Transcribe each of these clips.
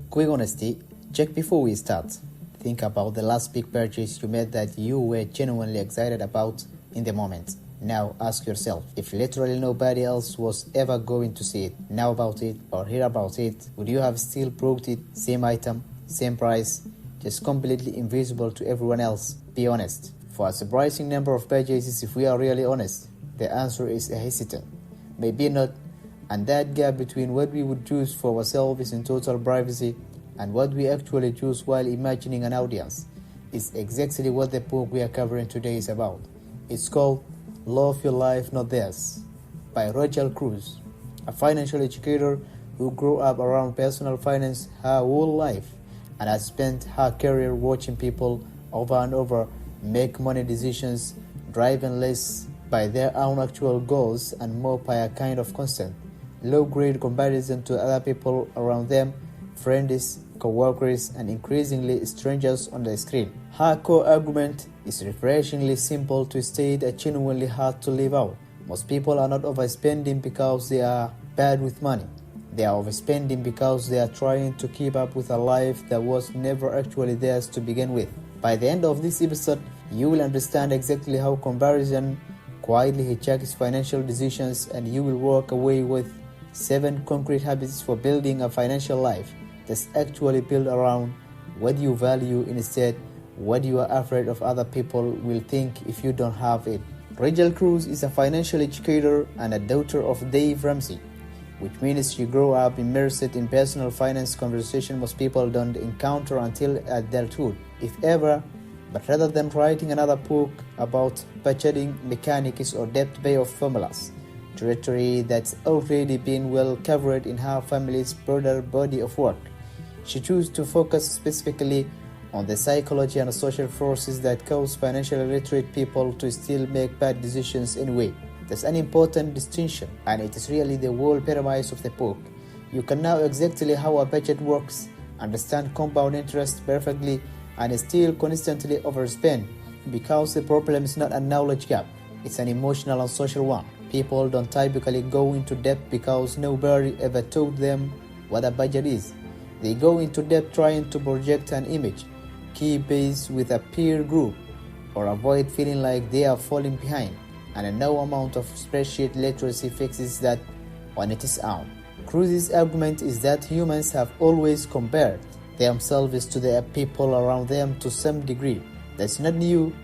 Quick honesty, check before we start. Think about the last big purchase you made that you were genuinely excited about in the moment. Now ask yourself, if literally nobody else was ever going to see it, know about it, or hear about it, would you have still bought it? Same item, same price, just completely invisible to everyone else? Be honest. For a surprising number of purchases, if we are really honest, the answer is hesitant. Maybe not, and that gap between what we would choose for ourselves in total privacy and what we actually choose while imagining an audience is exactly what the book we are covering today is about. It's called Love Your Life, Not Theirs by Rachel Cruz, a financial educator who grew up around personal finance her whole life and has spent her career watching people over and over make money decisions driven less by their own actual goals and more by a kind of constant, low-grade comparison to other people around them, friends, co-workers, and increasingly strangers on the screen. Her core argument is refreshingly simple to state and genuinely hard to live out. Most people are not overspending because they are bad with money. They are overspending because they are trying to keep up with a life that was never actually theirs to begin with. By the end of this episode, you will understand exactly how comparison quietly hijacks financial decisions, and you will walk away with 7 concrete habits for building a financial life that's actually built around what you value instead what you are afraid of other people will think if you don't have it. Rachel Cruz is a financial educator and a daughter of Dave Ramsey, which means she grew up immersed in personal finance conversation most people don't encounter until adulthood, if ever. But rather than writing another book about budgeting mechanics or debt payoff formulas, territory that's already been well covered in her family's broader body of work, she chose to focus specifically on the psychology and social forces that cause financially illiterate people to still make bad decisions anyway. That's an important distinction, and it is really the whole premise of the book. You can know exactly how a budget works, understand compound interest perfectly, and still constantly overspend, because the problem is not a knowledge gap, it's an emotional and social one. People don't typically go into debt because nobody ever told them what a budget is. They go into debt trying to project an image, keep pace with a peer group, or avoid feeling like they are falling behind, and no amount of spreadsheet literacy fixes that on its own. Cruz's argument is that humans have always compared themselves to the people around them to some degree. That's not new.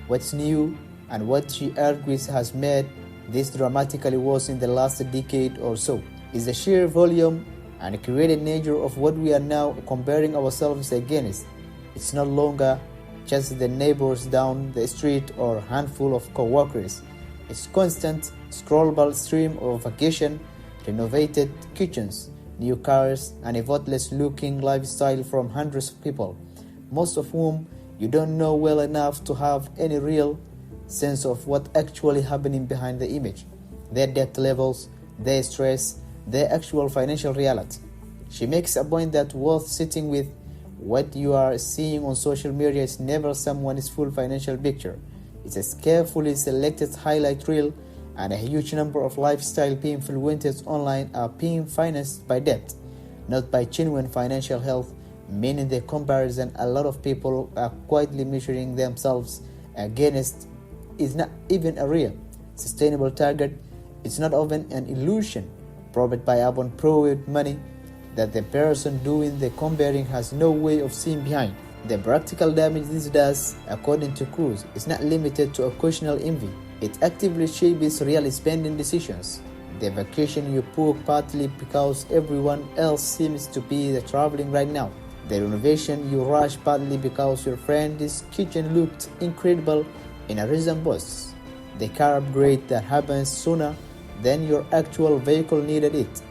What's new, and what she argues has made this dramatically worse in the last decade or so, is the sheer volume and created nature of what we are now comparing ourselves against. It's no longer just the neighbors down the street or a handful of co-workers. It's constant, scrollable stream of vacation, renovated kitchens, new cars, and a effortless-looking lifestyle from hundreds of people, most of whom you don't know well enough to have any real sense of what actually happening behind the image, their debt levels, their stress, their actual financial reality. She makes a point that worth sitting with. What you are seeing on social media is never someone's full financial picture. It's a carefully selected highlight reel, and a huge number of lifestyle influencers online are being financed by debt, not by genuine financial health, meaning the comparison a lot of people are quietly measuring themselves against is not even a real, sustainable target. It's not even an illusion provided by borrowed money that the person doing the comparing has no way of seeing behind. The practical damage this does, according to Cruz, is not limited to occasional envy. It actively shapes real spending decisions. The vacation you book partly because everyone else seems to be traveling right now. The renovation you rush partly because your friend's kitchen looked incredible in a recent post. The car upgrade that happens sooner than your actual vehicle needed it.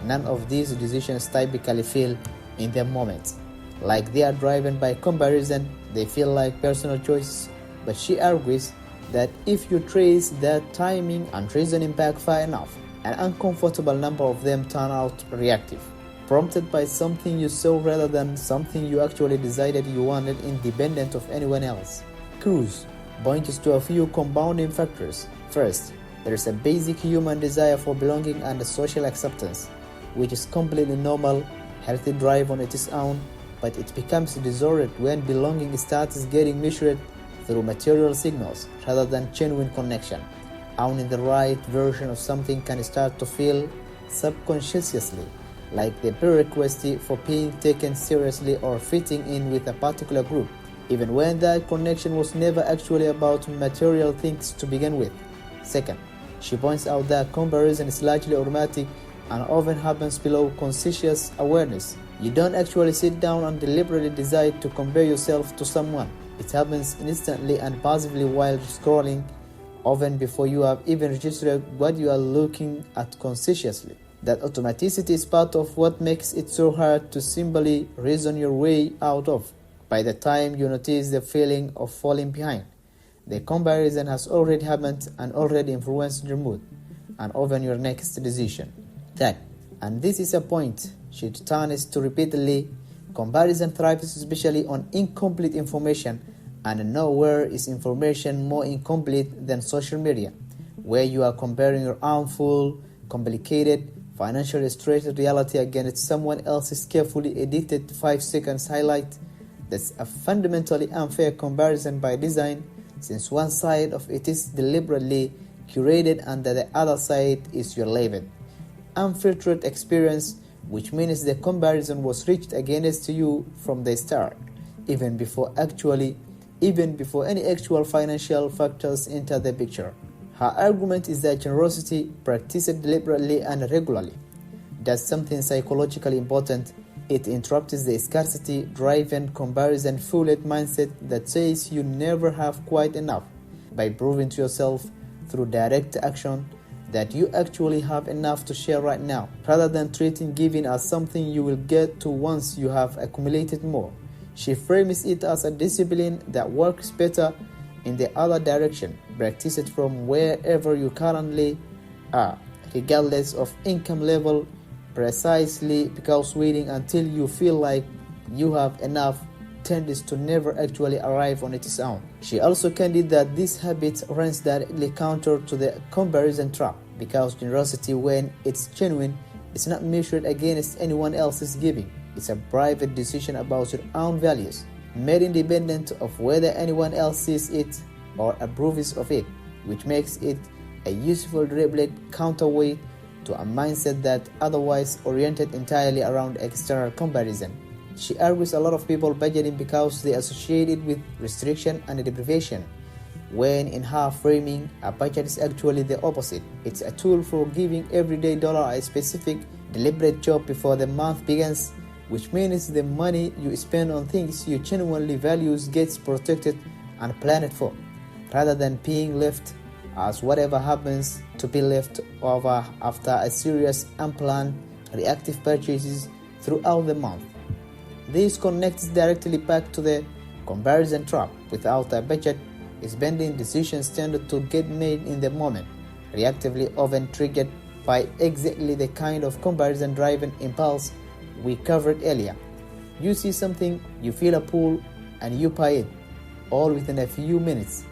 None of these decisions typically feel in the moment like they are driven by comparison. They feel like personal choices, but she argues that if you trace that timing and reasoning back far enough, an uncomfortable number of them turn out reactive, prompted by something you saw rather than something you actually decided you wanted, independent of anyone else. Cruz points to a few compounding factors. First, there is a basic human desire for belonging and social acceptance, which is completely normal healthy drive on its own, but it becomes disordered when belonging starts getting measured through material signals rather than genuine connection. Owning the right version of something can start to feel subconsciously like the prerequisite for being taken seriously or fitting in with a particular group, even when that connection was never actually about material things to begin with. Second, she points out that comparison is largely automatic and often happens below conscious awareness. You don't actually sit down and deliberately decide to compare yourself to someone. It happens instantly and passively while scrolling, often before you have even registered what you are looking at consciously. That automaticity is part of what makes it so hard to simply reason your way out of. By the time you notice the feeling of falling behind, the comparison has already happened and already influenced your mood and often your next decision. Third, and this is a point she returns to repeatedly, comparison thrives especially on incomplete information, and nowhere is information more incomplete than social media, where you are comparing your own full, complicated, financially stressed reality against someone else's carefully edited 5 seconds highlight. That's a fundamentally unfair comparison by design, since one side of it is deliberately curated and the other side is your label. Unfiltered experience, which means the comparison was reached against you from the start, even before any actual financial factors enter the picture. Her argument is that generosity, practiced deliberately and regularly, does something psychologically important. It interrupts the scarcity-driven, comparison-fueled mindset that says you never have quite enough, by proving to yourself through direct action that you actually have enough to share right now, rather than treating giving as something you will get to once you have accumulated more. She frames it as a discipline that works better in the other direction, practiced from wherever you currently are, regardless of income level, precisely because waiting until you feel like you have enough tends to never actually arrive on its own. She also candid that this habit runs directly counter to the comparison trap, because generosity, when it's genuine, is not measured against anyone else's giving. It's a private decision about your own values, made independent of whether anyone else sees it or approves of it, which makes it a useful deliberate counterweight to a mindset that otherwise oriented entirely around external comparison. She argues a lot of people budgeting because they associate it with restriction and deprivation, when in her framing, a budget is actually the opposite. It's a tool for giving everyday dollar a specific, deliberate job before the month begins, which means the money you spend on things you genuinely value gets protected and planned for, rather than being left as whatever happens to be left over after a series unplanned, reactive purchases throughout the month. This connects directly back to the comparison trap. Without a budget, spending decisions tend to get made in the moment, reactively, often triggered by exactly the kind of comparison-driven impulse we covered earlier. You see something, you feel a pull, and you buy it, all within a few minutes,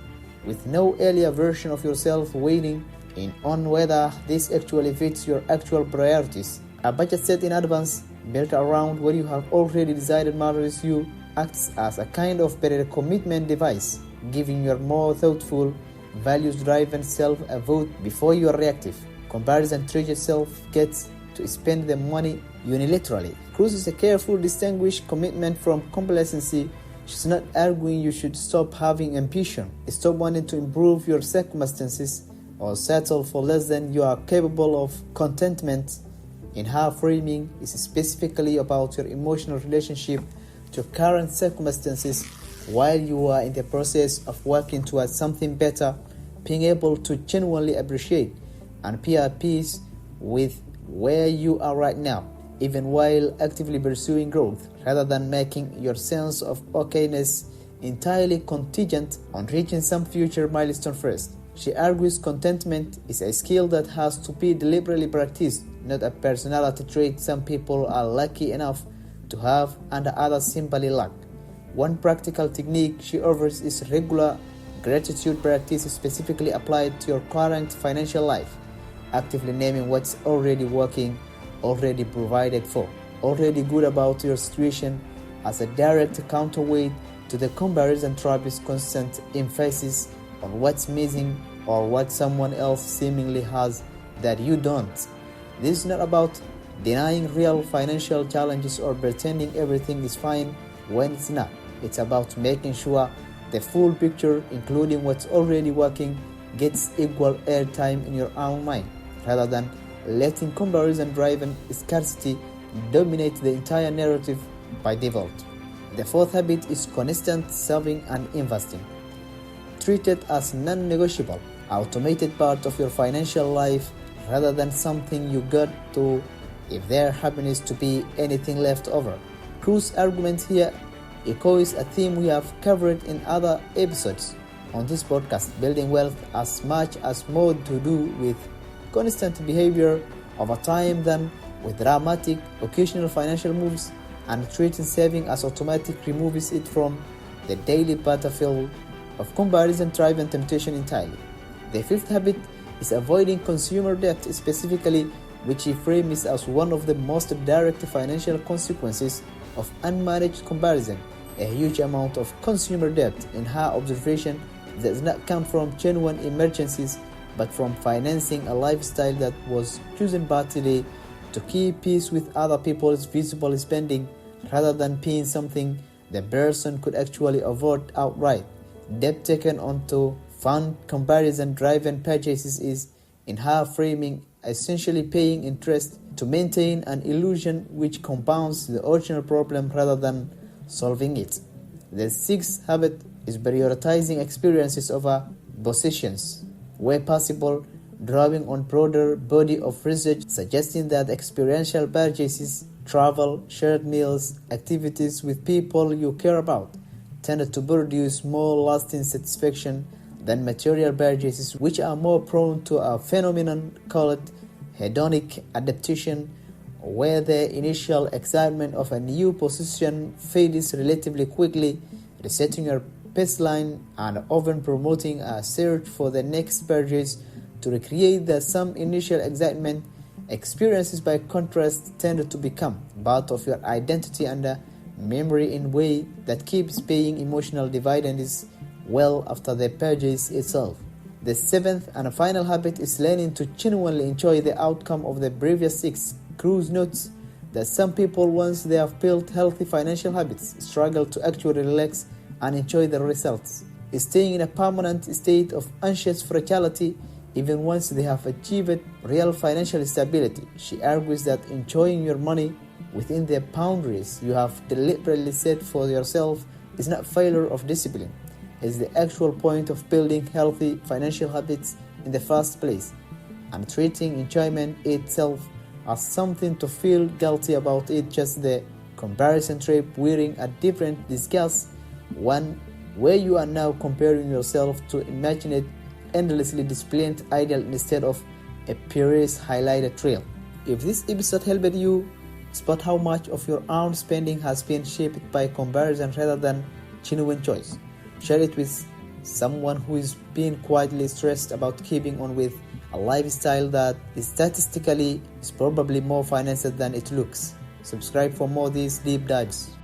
with no earlier version of yourself weighing in on whether this actually fits your actual priorities. A budget set in advance, built around what you have already decided matters you, acts as a kind of better commitment device, giving your more thoughtful, values-driven self a vote before you are reactive. Comparison-triggered self gets to spend the money unilaterally. Cruz is a careful, distinguished commitment from complacency. She's not arguing you should stop having ambition, stop wanting to improve your circumstances, or settle for less than you are capable of. Contentment, in her framing, is specifically about your emotional relationship to current circumstances while you are in the process of working towards something better, being able to genuinely appreciate and be at peace with where you are right now, even while actively pursuing growth, rather than making your sense of okayness entirely contingent on reaching some future milestone first. She argues contentment is a skill that has to be deliberately practiced, not a personality trait some people are lucky enough to have and others simply lack. One practical technique she offers is regular gratitude practice specifically applied to your current financial life, actively naming what's already working, already provided for, already good about your situation as a direct counterweight to the comparison trap's constant emphasis on what's missing or what someone else seemingly has that you don't. This is not about denying real financial challenges or pretending everything is fine when it's not. It's about making sure the full picture, including what's already working, gets equal airtime in your own mind, rather than letting comparison-driven scarcity dominate the entire narrative by default. The fourth habit is constant saving and investing. Treat it as non-negotiable, automated part of your financial life rather than something you got to if there happens to be anything left over. Cruz's argument here echoes a theme we have covered in other episodes on this podcast. Building wealth as much as more to do with constant behavior over time than with dramatic occasional financial moves, and treating saving as automatic removes it from the daily battlefield of comparison-driven temptation entirely. The fifth habit is avoiding consumer debt, specifically, which he frames as one of the most direct financial consequences of unmanaged comparison. A huge amount of consumer debt, in her observation, does not come from genuine emergencies, but from financing a lifestyle that was chosen partly to keep pace with other people's visible spending, rather than paying something the person could actually afford outright. Debt taken on to fund comparison-driven purchases is, in her framing, essentially paying interest to maintain an illusion which compounds the original problem rather than solving it. The sixth habit is prioritizing experiences over possessions, where possible, drawing on broader body of research suggesting that experiential purchases, travel, shared meals, activities with people you care about tend to produce more lasting satisfaction than material purchases, which are more prone to a phenomenon called hedonic adaptation, where the initial excitement of a new possession fades relatively quickly, resetting your baseline and often promoting a search for the next purchase to recreate the some initial excitement. Experiences, by contrast, tend to become part of your identity and memory in a way that keeps paying emotional dividends well after the purchase itself. The seventh and final habit is learning to genuinely enjoy the outcome of the previous six. Cruz notes that some people, once they have built healthy financial habits, struggle to actually relax and enjoy the results, staying in a permanent state of anxious fragility even once they have achieved real financial stability. She argues that enjoying your money within the boundaries you have deliberately set for yourself is not failure of discipline. It's the actual point of building healthy financial habits in the first place, and treating enjoyment itself as something to feel guilty about it just the comparison trap wearing a different disguise, one where you are now comparing yourself to imagined endlessly displayed ideal instead of a precise highlighted reel. If this episode helped you spot how much of your own spending has been shaped by comparison rather than genuine choice, share it with someone who is being quietly stressed about keeping on with a lifestyle that statistically is probably more financed than it looks. Subscribe for more these deep dives.